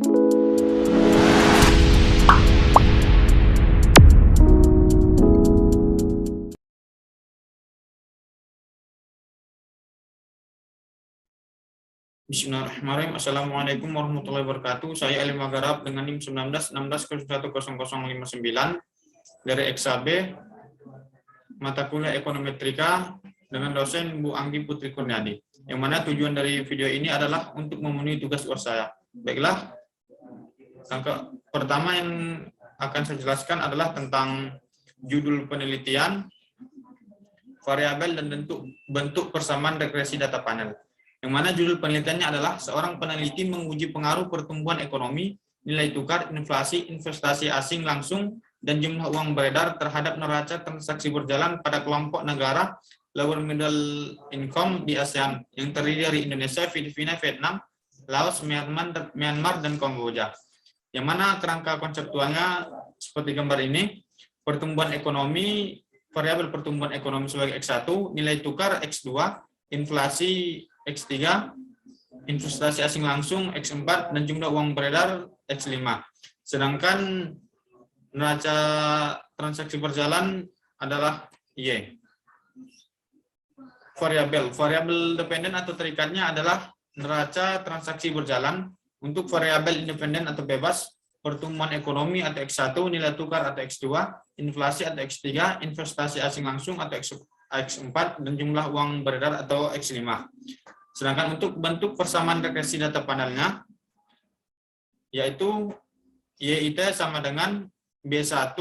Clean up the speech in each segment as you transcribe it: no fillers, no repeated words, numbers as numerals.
Bismillahirrahmanirrahim. Assalamualaikum warahmatullahi wabarakatuh. Saya Ali Magarab dengan NIM 19 dari XAB mata kuliah ekonometrika dengan dosen Bu Anggi Putri Kurniadi. Yang mana tujuan dari video ini adalah untuk memenuhi tugas UAS saya. Baiklah, angka pertama yang akan saya jelaskan adalah tentang judul penelitian, variabel dan bentuk persamaan regresi data panel. Yang mana judul penelitiannya adalah seorang peneliti menguji pengaruh pertumbuhan ekonomi, nilai tukar, inflasi, investasi asing langsung, dan jumlah uang beredar terhadap neraca transaksi berjalan pada kelompok negara lower middle income di ASEAN yang terdiri dari Indonesia, Filipina, Vietnam, Laos, Myanmar, dan Kamboja. Yang mana kerangka konseptualnya seperti gambar ini, pertumbuhan ekonomi, variabel pertumbuhan ekonomi sebagai X1, nilai tukar X2, inflasi X3, investasi asing langsung X4, dan jumlah uang beredar X5. Sedangkan neraca transaksi berjalan adalah Y. Variabel dependen atau terikatnya adalah neraca transaksi berjalan. Untuk variabel independen atau bebas, pertumbuhan ekonomi atau X1, nilai tukar atau X2, inflasi atau X3, investasi asing langsung atau X4, dan jumlah uang beredar atau X5. Sedangkan untuk bentuk persamaan regresi data panelnya, yaitu YIT sama dengan B1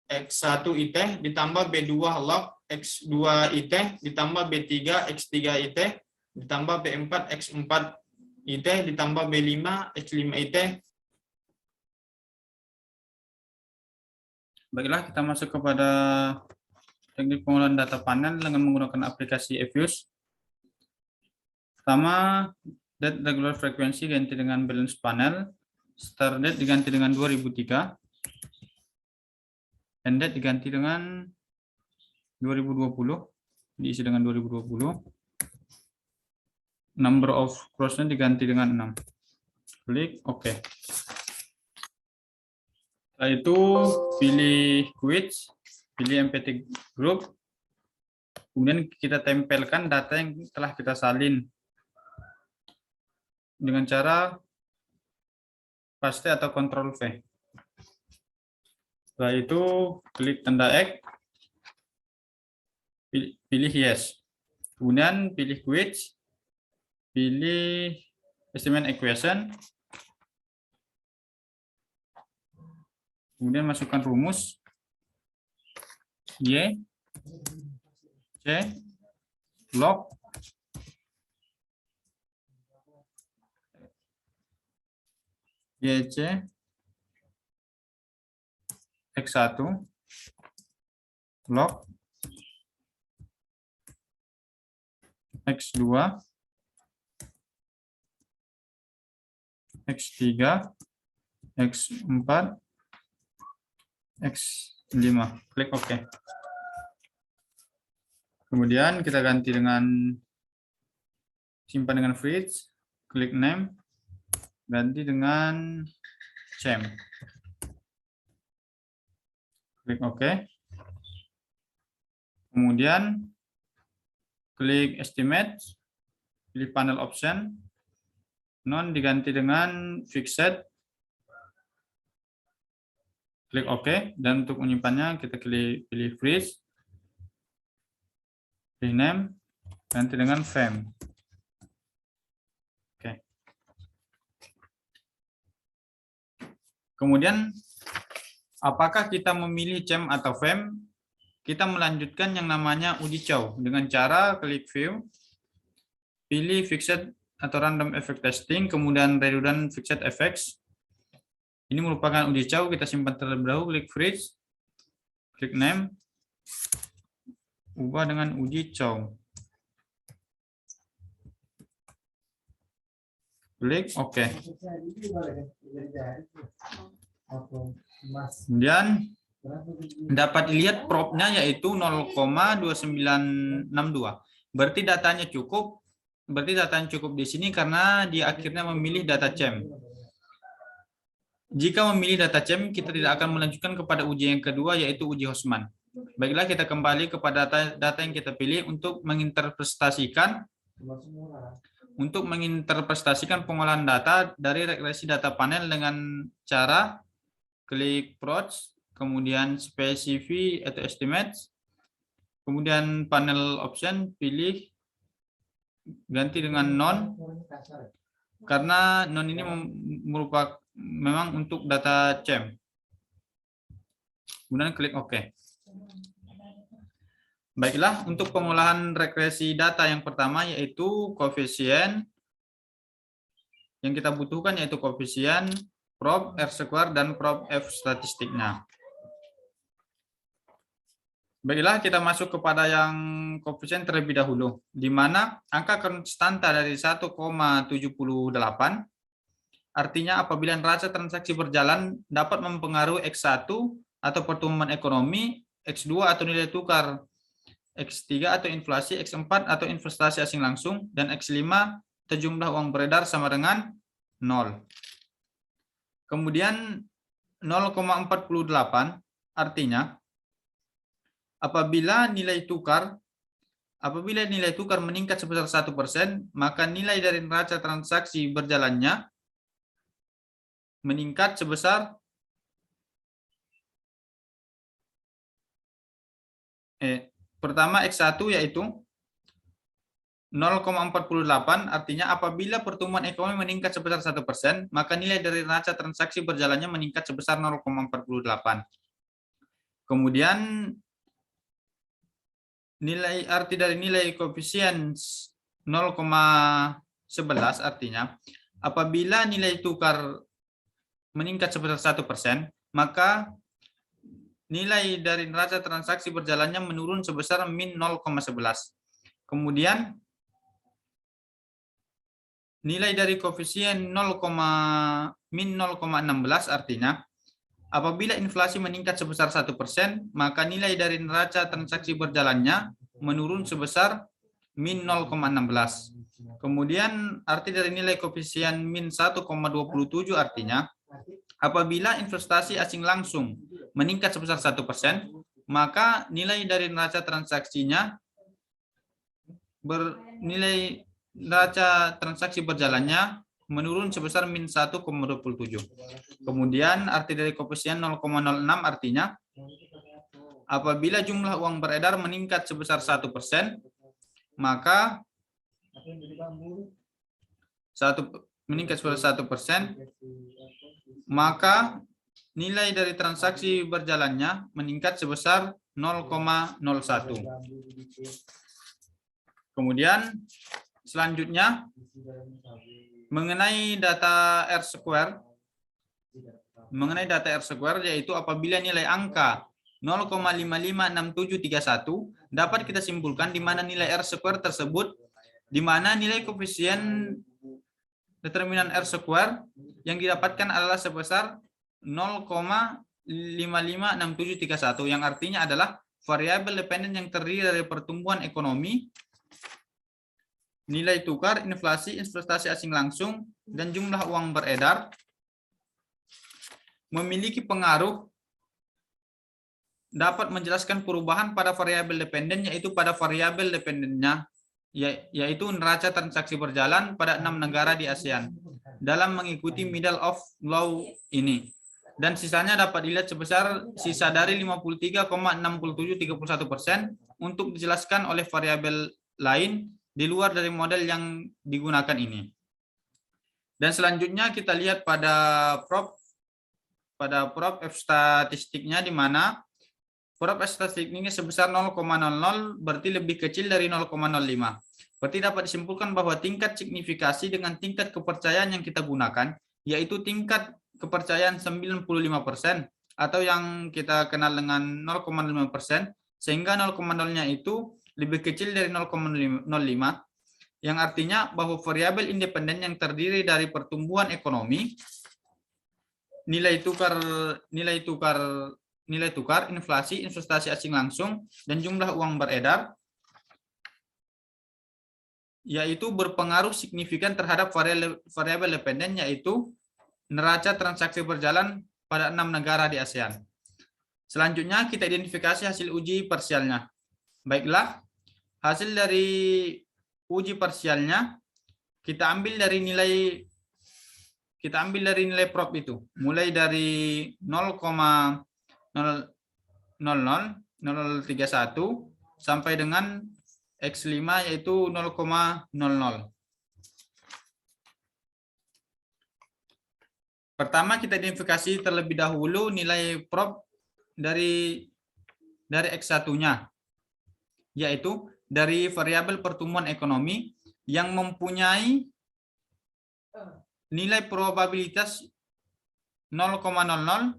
X1 IT ditambah B2 log X2 IT ditambah B3 X3 IT ditambah B4 X4 IT ditambah B5 X5 IT. Baiklah, kita masuk kepada teknik pengolahan data panel dengan menggunakan aplikasi eViews. Pertama, date regular frequency ganti dengan balance panel, start date diganti dengan 2003, end date diganti dengan 2020, diisi dengan 2020, number of cross-nya diganti dengan 6. Klik OK. Setelah itu pilih quiz, pilih MPT group, kemudian kita tempelkan data yang telah kita salin dengan cara paste atau Ctrl V. Setelah itu klik tanda X, pilih yes, kemudian pilih quiz, pilih estimate equation, kemudian masukkan rumus Y, C, log, YC, X1, log, X2, X3, X4, X5. Klik OK. Kemudian kita ganti dengan simpan dengan freeze, klik name, ganti dengan CEM. Klik OK. Kemudian klik estimate, pilih panel option, non diganti dengan fixed, klik OK, dan untuk menyimpannya kita pilih freeze, pilih name, ganti dengan fem. Oke. Kemudian apakah kita memilih CEM atau fem? Kita melanjutkan yang namanya uji cow dengan cara klik view, pilih fixed atau random effect testing, kemudian redundant fixed effects. Ini merupakan uji cow, kita simpan terlebih dahulu, klik freeze, klik name, ubah dengan uji cow. Klik OK. Kemudian dapat dilihat propnya yaitu 0,2962. Berarti datanya cukup berarti data yang cukup di sini karena dia akhirnya memilih data CEM. Jika memilih data CEM, kita tidak akan melanjutkan kepada uji yang kedua, yaitu uji Hosman. Baiklah, kita kembali kepada data yang kita pilih untuk menginterpretasikan pengolahan data dari regresi data panel dengan cara klik approach, kemudian specify atau estimates, kemudian panel option, pilih ganti dengan non, karena non ini merupakan memang untuk data CEM. Kemudian klik OK. Baiklah, untuk pengolahan regresi data yang pertama yaitu koefisien. Yang kita butuhkan yaitu koefisien, prop, R-square, dan prop F statistiknya. Baiklah, kita masuk kepada yang koefisien terlebih dahulu, di mana angka konstanta dari 1,78, artinya apabila neraca transaksi berjalan dapat mempengaruhi X1 atau pertumbuhan ekonomi, X2 atau nilai tukar, X3 atau inflasi, X4 atau investasi asing langsung, dan X5 atau jumlah uang beredar sama dengan 0. Kemudian 0,48 artinya apabila nilai tukar meningkat sebesar 1%, maka nilai dari neraca transaksi berjalannya meningkat sebesar pertama X1 yaitu 0,48, artinya apabila pertumbuhan ekonomi meningkat sebesar 1%, maka nilai dari neraca transaksi berjalannya meningkat sebesar 0,48. Kemudian arti dari nilai koefisien 0,11 artinya apabila nilai tukar meningkat sebesar 1%, maka nilai dari neraca transaksi berjalannya menurun sebesar min 0,11. Kemudian nilai dari koefisien min 0,16 artinya apabila inflasi meningkat sebesar 1%, maka nilai dari neraca transaksi berjalannya menurun sebesar min 0,16. Kemudian arti dari nilai koefisien min 1,27 artinya apabila investasi asing langsung meningkat sebesar 1%, maka nilai dari neraca transaksinya nilai neraca transaksi berjalannya menurun sebesar min 1,27. Kemudian arti dari koefisien 0,06 artinya apabila jumlah uang beredar meningkat sebesar 1%, maka meningkat sebesar 1%, maka nilai dari transaksi berjalannya meningkat sebesar 0,01. Kemudian selanjutnya mengenai data R-square, yaitu apabila nilai angka 0,556731 dapat kita simpulkan di mana nilai R-square tersebut, di mana nilai koefisien determinan R-square yang didapatkan adalah sebesar 0,556731, yang artinya adalah variabel dependen yang terdiri dari pertumbuhan ekonomi, nilai tukar, inflasi, investasi asing langsung, dan jumlah uang beredar memiliki pengaruh dapat menjelaskan perubahan pada variabel dependen, yaitu pada variabel dependennya yaitu neraca transaksi berjalan pada 6 negara di ASEAN dalam mengikuti middle of law ini. Dan sisanya dapat dilihat sebesar sisa dari 53,6731% untuk dijelaskan oleh variabel lain di luar dari model yang digunakan ini. Dan selanjutnya kita lihat pada prop F statistiknya, di mana prop F statistiknya sebesar 0,00 berarti lebih kecil dari 0,05. Berarti dapat disimpulkan bahwa tingkat signifikasi dengan tingkat kepercayaan yang kita gunakan yaitu tingkat kepercayaan 95% atau yang kita kenal dengan 0,5%, sehingga 0,0-nya itu lebih kecil dari 0,05, yang artinya bahwa variabel independen yang terdiri dari pertumbuhan ekonomi, nilai tukar, inflasi, investasi asing langsung, dan jumlah uang beredar yaitu berpengaruh signifikan terhadap variabel dependen, yaitu neraca transaksi berjalan pada 6 negara di ASEAN. Selanjutnya kita identifikasi hasil uji parsialnya. Baiklah, hasil dari uji parsialnya kita ambil dari nilai prop itu, mulai dari 0,00031 sampai dengan X5 yaitu 0,00. Pertama kita identifikasi terlebih dahulu nilai prop dari X1-nya, yaitu dari variabel pertumbuhan ekonomi yang mempunyai nilai probabilitas 0,0031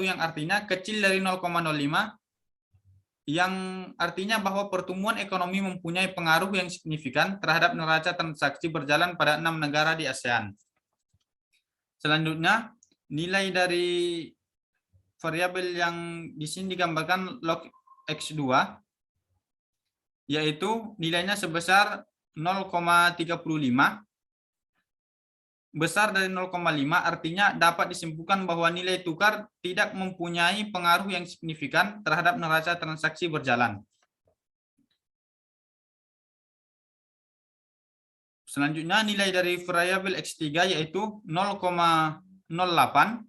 yang artinya kecil dari 0,05, yang artinya bahwa pertumbuhan ekonomi mempunyai pengaruh yang signifikan terhadap neraca transaksi berjalan pada 6 negara di ASEAN. Selanjutnya, nilai dari variabel yang di sini digambarkan log X2, yaitu nilainya sebesar 0,35, besar dari 0,5, artinya dapat disimpulkan bahwa nilai tukar tidak mempunyai pengaruh yang signifikan terhadap neraca transaksi berjalan. Selanjutnya nilai dari variabel X3 yaitu 0,08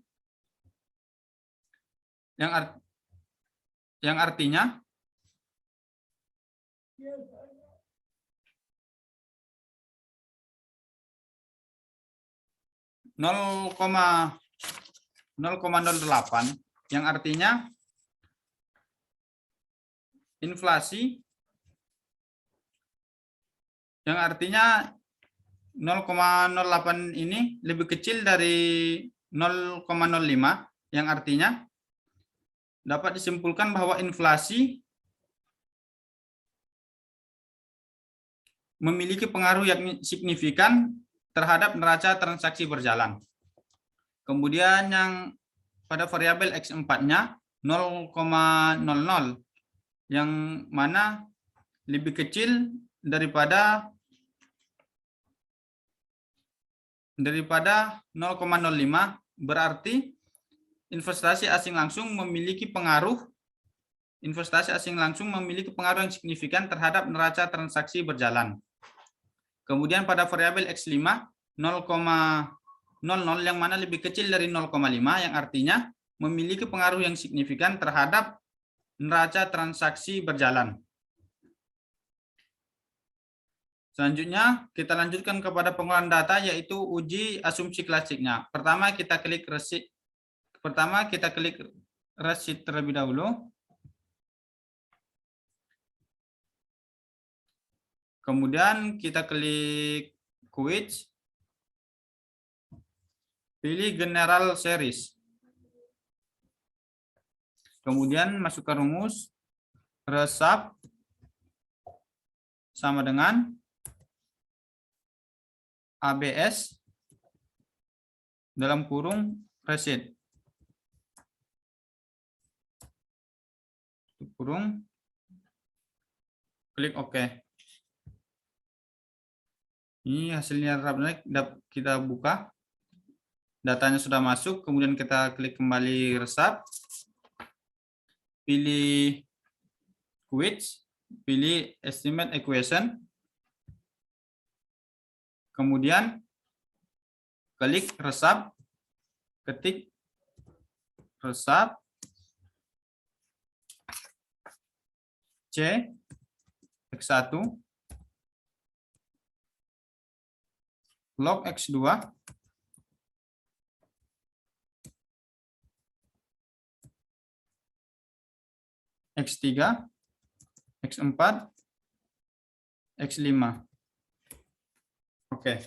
yang artinya yang artinya inflasi, yang artinya 0,08 ini lebih kecil dari 0,05, yang artinya dapat disimpulkan bahwa inflasi memiliki pengaruh yang signifikan terhadap neraca transaksi berjalan. Kemudian yang pada variabel X4-nya 0,00, yang mana lebih kecil daripada 0,05, berarti investasi asing langsung memiliki pengaruh yang signifikan terhadap neraca transaksi berjalan. Kemudian pada variabel X5 0,00 yang mana lebih kecil dari 0,5, yang artinya memiliki pengaruh yang signifikan terhadap neraca transaksi berjalan. Selanjutnya kita lanjutkan kepada pengolahan data, yaitu uji asumsi klasiknya. Pertama kita klik receipt terlebih dahulu. Kemudian kita klik quiz. Pilih general series. Kemudian masukkan rumus resap sama dengan ABS dalam kurung receipt. Kurung, klik OK. Ini hasilnya kita buka. Datanya sudah masuk, kemudian kita klik kembali resap. Pilih quiz, pilih estimate equation. Kemudian klik resap, ketik resap C X1 log X2 X3 X4 X5. Oke.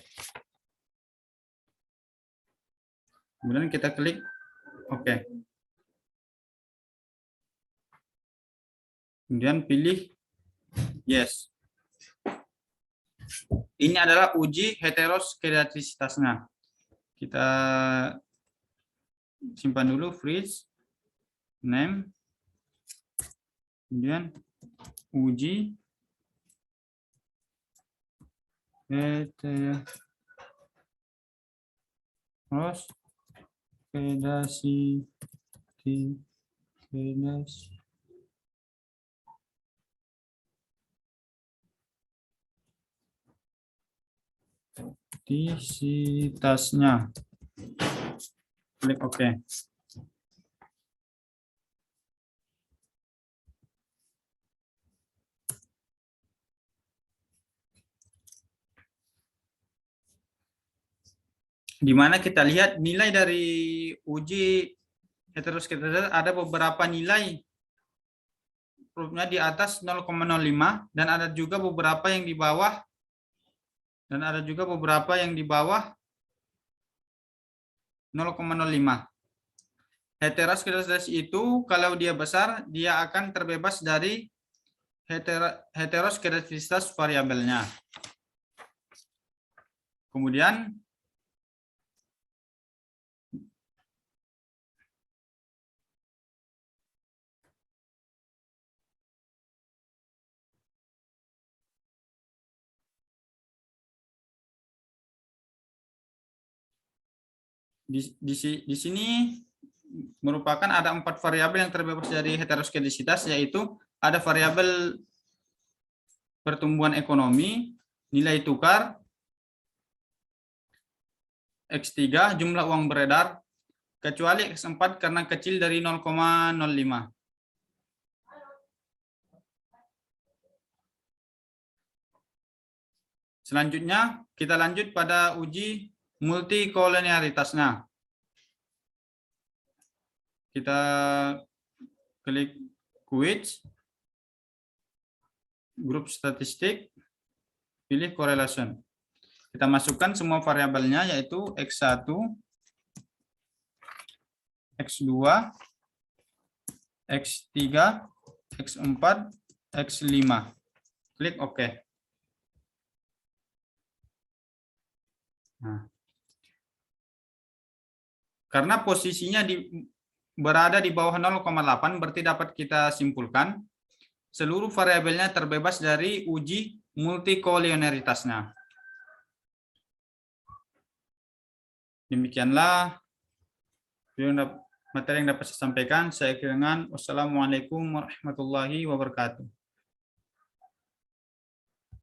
Kemudian kita klik OK. Kemudian pilih yes. Ini adalah uji heteroskedastisitasnya. Kita simpan dulu, freeze, name, kemudian uji heteroskedasitasnya. Klik OK. Di mana kita lihat nilai dari uji heteroskedasitas ada beberapa nilai hurufnya di atas 0,05 dan ada juga beberapa yang di bawah 0,05. Heteroskedasitas itu kalau dia besar dia akan terbebas dari heteroskedasitas variabelnya. Kemudian di sini merupakan ada 4 variabel yang terbebas dari heteroskedasitas, yaitu ada variabel pertumbuhan ekonomi, nilai tukar, X3, jumlah uang beredar, kecuali X4 karena kecil dari 0,05. Selanjutnya, kita lanjut pada uji multikolonialitasnya. Kita klik quiz, grup statistik, pilih correlation. Kita masukkan semua variabelnya yaitu X1, X2, X3, X4, X5. Klik OK. Nah, karena posisinya berada di bawah 0,8, berarti dapat kita simpulkan seluruh variabelnya terbebas dari uji multikolonialitasnya. Demikianlah materi yang dapat saya sampaikan. Saya akhiri dengan wassalamualaikum warahmatullahi wabarakatuh.